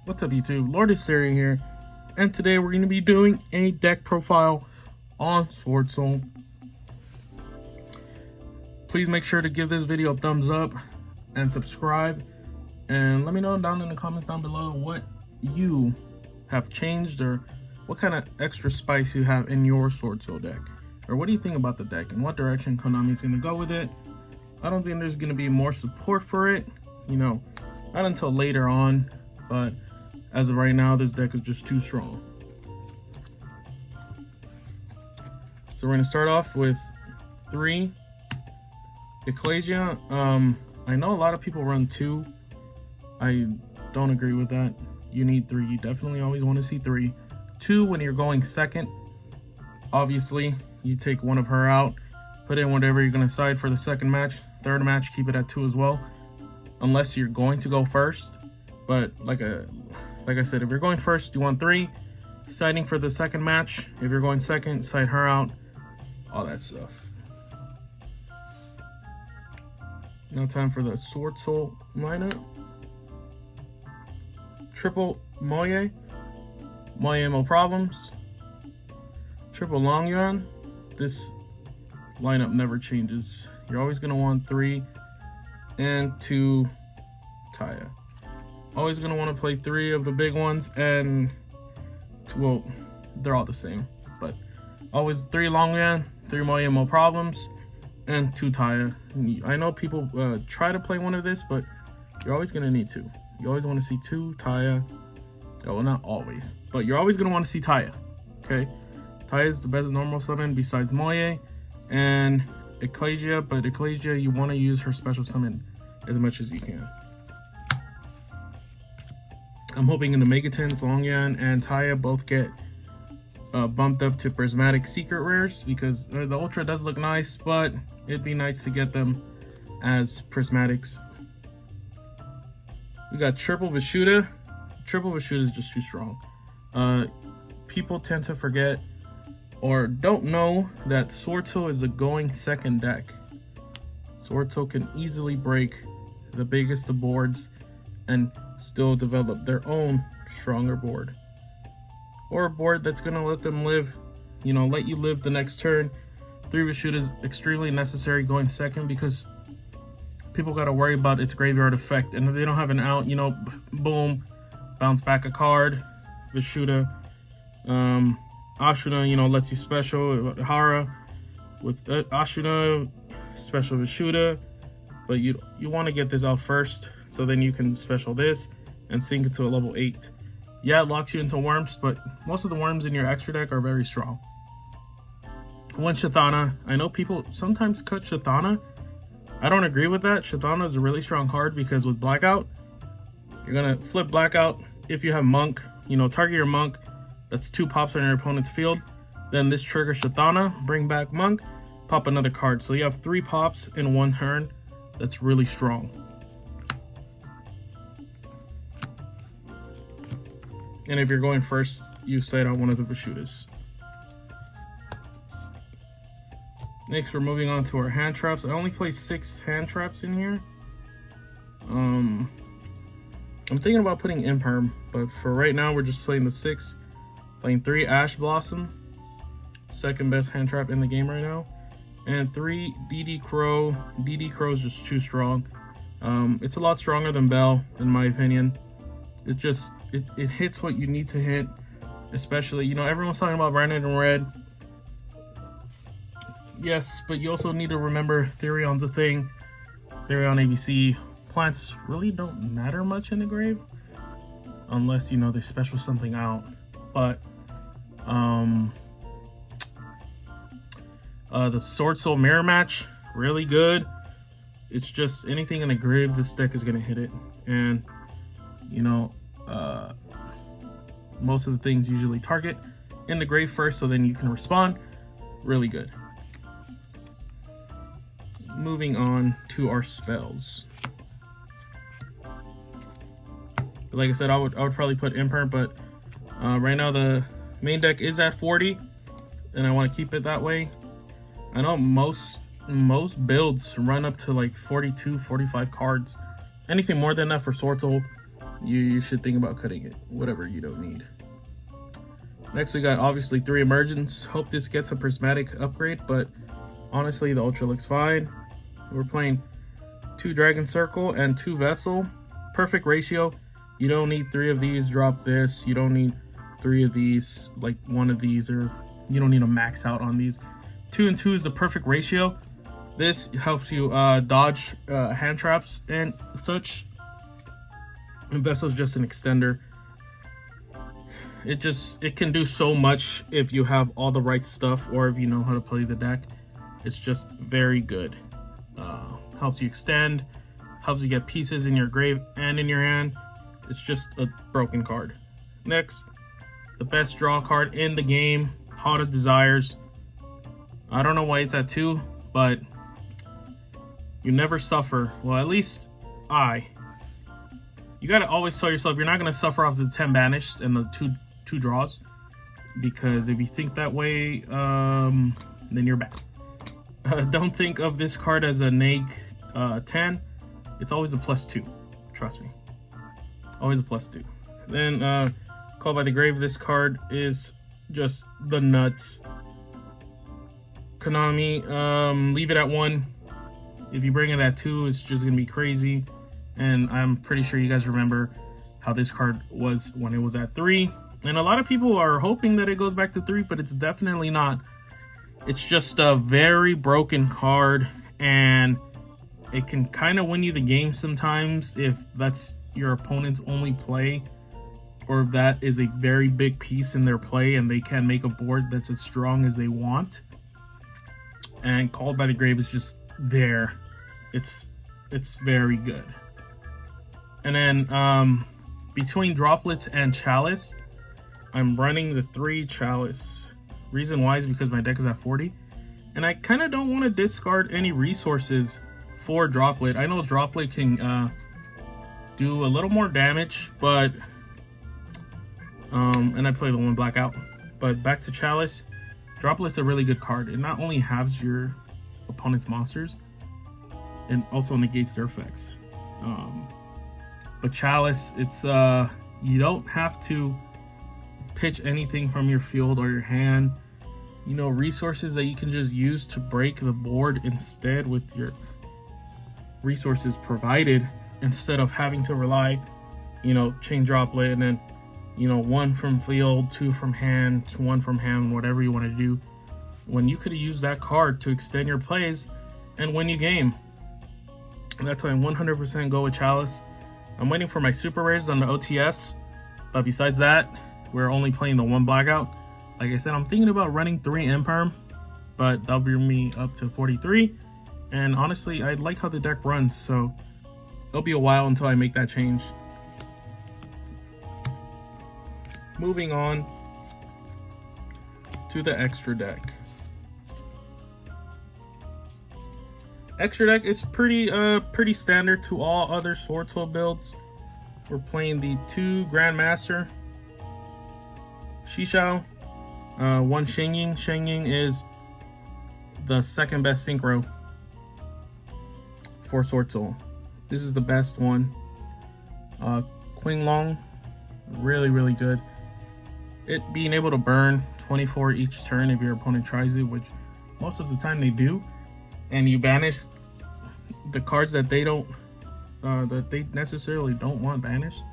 What's up YouTube, LEWD here, and today we're going to be doing a deck profile on Swordsoul. Please make sure to give this video a thumbs up and subscribe, and let me know down in the comments down below what you have changed or what kind of extra spice you have in your Swordsoul deck, or what do you think about the deck and what direction Konami is going to go with it. I don't think there's going to be more support for it, you know, not until later on, but as of right now, this deck is just too strong. So we're going to start off with 3 Ecclesia. I know a lot of people run 2. I don't agree with that. You need 3. You definitely always want to see 3. 2 when you're going second. Obviously, you take one of her out, put in whatever you're going to side for the second match. Third match, keep it at 2 as well, unless you're going to go first. But like I said, if you're going first, you want 3. Siding for the second match. If you're going second, side her out. All that stuff. Now time for the Swordsoul lineup. Triple Mo Ye. Mo Ye, no problems. Triple Long Yuan. This lineup never changes. You're always going to want 3 and 2 Taya. Always going to want to play 3 of the big ones, and well, they're all the same, but always 3 Long Yuan, 3 Mo Ye, no problems, and 2 Taya. I know people try to play one of this, but you're always going to need 2. You always want to see 2 Taya. Oh, well, not always, but you're always going to want to see Taya. Okay, Taya is the best normal summon besides Mo Ye and Ecclesia, but Ecclesia, you want to use her special summon as much as you can. I'm hoping in the Megatons, Long Yuan and Taya both get bumped up to Prismatic Secret Rares, because the Ultra does look nice, but it'd be nice to get them as Prismatics. We got Triple Vishuda. Triple Vishuda is just too strong. People tend to forget or don't know that Swordsoul is a going second deck. Swordsoul can easily break the biggest of boards and still develop their own stronger board, or a board that's going to let them live, you know, let you live the next turn. 3 Vishuda is extremely necessary going second, because people got to worry about its graveyard effect, and if they don't have an out, you know, boom, bounce back a card. Vishuda, Ashuna, you know, lets you special Hara with Ashuna, special Vishuda, but you want to get this out first, so then you can special this and sink it to a level 8. Yeah, it locks you into worms, but most of the worms in your extra deck are very strong. 1 Shathana. I know people sometimes cut Shathana. I don't agree with that. Shathana is a really strong card, because with Blackout, you're going to flip Blackout. If you have Monk, you know, target your Monk. That's 2 pops on your opponent's field. Then this triggers Shathana, bring back Monk, pop another card. So you have 3 pops in 1 turn. That's really strong. And if you're going first, you side out one of the Vishudas. Next, we're moving on to our hand traps. I only play 6 hand traps in here. I'm thinking about putting Imperm, but for right now, we're just playing the 6. Playing 3 Ash Blossom, second best hand trap in the game right now, and 3 DD Crow. DD Crow is just too strong. It's a lot stronger than Bell, in my opinion. It just, it hits what you need to hit, especially, you know, everyone's talking about Branded and Red. Yes, but you also need to remember Therion's a thing. Therion ABC. Plants really don't matter much in the grave, unless, you know, they special something out. But, the Swordsoul Mirror Match, really good. It's just anything in the grave, this deck is going to hit it. And, you know, most of the things usually target in the grave first, so then you can respond. Really good. Moving on to our spells. Like I said, I would probably put Imperm, but right now the main deck is at 40, and I want to keep it that way. I know most builds run up to like 42, 45 cards. Anything more than that for Swordsoul you should think about cutting it, whatever you don't need. Next, we got obviously 3 emergence. Hope this gets a prismatic upgrade, but honestly, the ultra looks fine. We're playing 2 Dragon Circle and 2 Vessel. Perfect ratio. You don't need 3 of these, drop this. You don't need 3 of these, like 1 of these, or you don't need to max out on these. 2 and 2 is the perfect ratio. This helps you dodge hand traps and such. And Vessel's just an extender. It can do so much if you have all the right stuff, or if you know how to play the deck. It's just very good. Helps you extend, helps you get pieces in your grave and in your hand. It's just a broken card. Next, the best draw card in the game, Heart of Desires. I don't know why it's at 2, but you never suffer. Well, at least you gotta always tell yourself you're not gonna suffer off the 10 banished and the two draws, because if you think that way, then you're bad. Don't think of this card as a neg 10. It's always a +2. Trust me, always a +2. Then Called by the Grave. This card is just the nuts. Konami, leave it at 1. If you bring it at 2, it's just gonna be crazy. And I'm pretty sure you guys remember how this card was when it was at 3. And a lot of people are hoping that it goes back to 3, but it's definitely not. It's just a very broken card, and it can kind of win you the game sometimes if that's your opponent's only play, or if that is a very big piece in their play and they can make a board that's as strong as they want. And Called by the Grave is just there. It's very good. And then between Droplets and Chalice, I'm running the 3 Chalice. Reason why is because my deck is at 40, and I kind of don't want to discard any resources for Droplet. I know Droplet can do a little more damage, but and I play the 1 blackout. But back to Chalice, Droplet's a really good card. It not only halves your opponent's monsters, and also negates their effects. But Chalice, it's you don't have to pitch anything from your field or your hand. You know, resources that you can just use to break the board instead with your resources provided, instead of having to rely, you know, chain Droplet and then, you know, 1 from field, 2 from hand, 1 from hand, whatever you want to do, when you could have used that card to extend your plays and win you game. And that's why I 100% go with Chalice. I'm waiting for my super rares on the OTS, but besides that, we're only playing the 1 blackout. Like I said, I'm thinking about running 3 Imperm, but that'll bring me up to 43. And honestly, I like how the deck runs, so it'll be a while until I make that change. Moving on to the extra deck. Extra deck is pretty standard to all other Swordsoul builds. We're playing the 2 Grandmaster, Shishao, 1 Shengying. Shengying is the 2nd best synchro for Swordsoul. This is the best one. Qinglong, really good. It being able to burn 24 each turn if your opponent tries it, which most of the time they do, and you banish the cards that they don't that they necessarily don't want banished.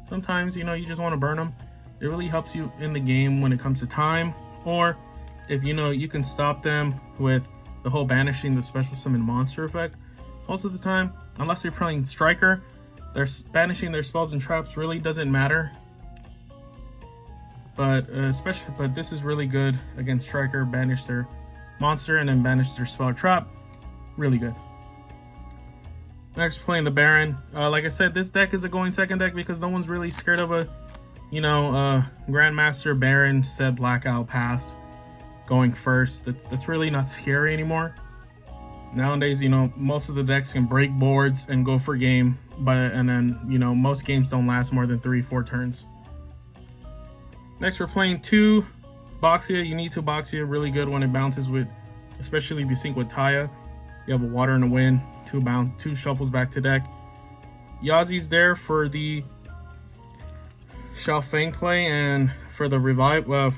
Sometimes, you know, you just want to burn them. It really helps you in the game when it comes to time, or if you know you can stop them with the whole banishing the special summon monster effect. Most of the time, unless you're playing Striker, they're banishing their spells and traps really doesn't matter. But but this is really good against Striker. Banish their monster and then banish their spell or trap. Really good. Next, playing the Baron. Like I said, this deck is a going second deck because no one's really scared of a, you know, Grandmaster Baron said blackout pass going first. That's really not scary anymore. Nowadays, you know, most of the decks can break boards and go for game, and then, you know, most games don't last more than 3-4 turns. Next, we're playing 2 Boxia. You need 2 Boxia, really good when it bounces with, especially if you sync with Taya. You have a Water and a Wind, 2 shuffles back to deck. Yazi's there for the Shao Feng play, and for the revival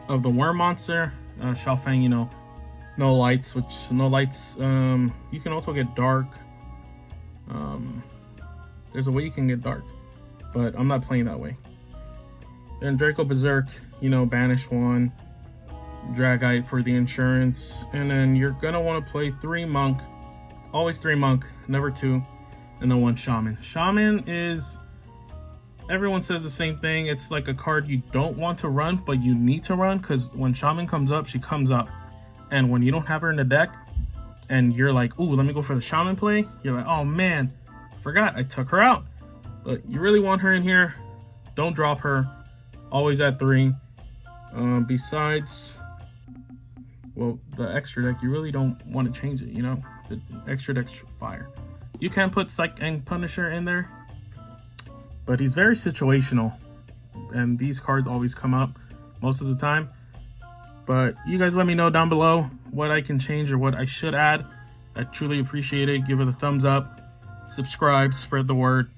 of the worm monster, Shao Feng, you know, no lights, you can also get dark. There's a way you can get dark, but I'm not playing that way. Then Draco Berserk, you know, banish one, Dragite for the insurance, and then you're gonna want to play 3 monk, always 3 monk, never 2, and then 1 shaman. Shaman is, everyone says the same thing. It's like a card you don't want to run, but you need to run, because when shaman comes up, she comes up, and when you don't have her in the deck, and you're like, ooh, let me go for the shaman play, you're like, oh man, I forgot I took her out. But you really want her in here. Don't drop her. Always at 3. Besides, well, the extra deck, you really don't want to change it, you know? The extra deck's fire. You can put Psych and Punisher in there, but he's very situational, and these cards always come up most of the time. But you guys let me know down below what I can change or what I should add. I truly appreciate it. Give it a thumbs up, subscribe, spread the word.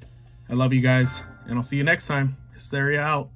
I love you guys, and I'll see you next time. Hysteria out.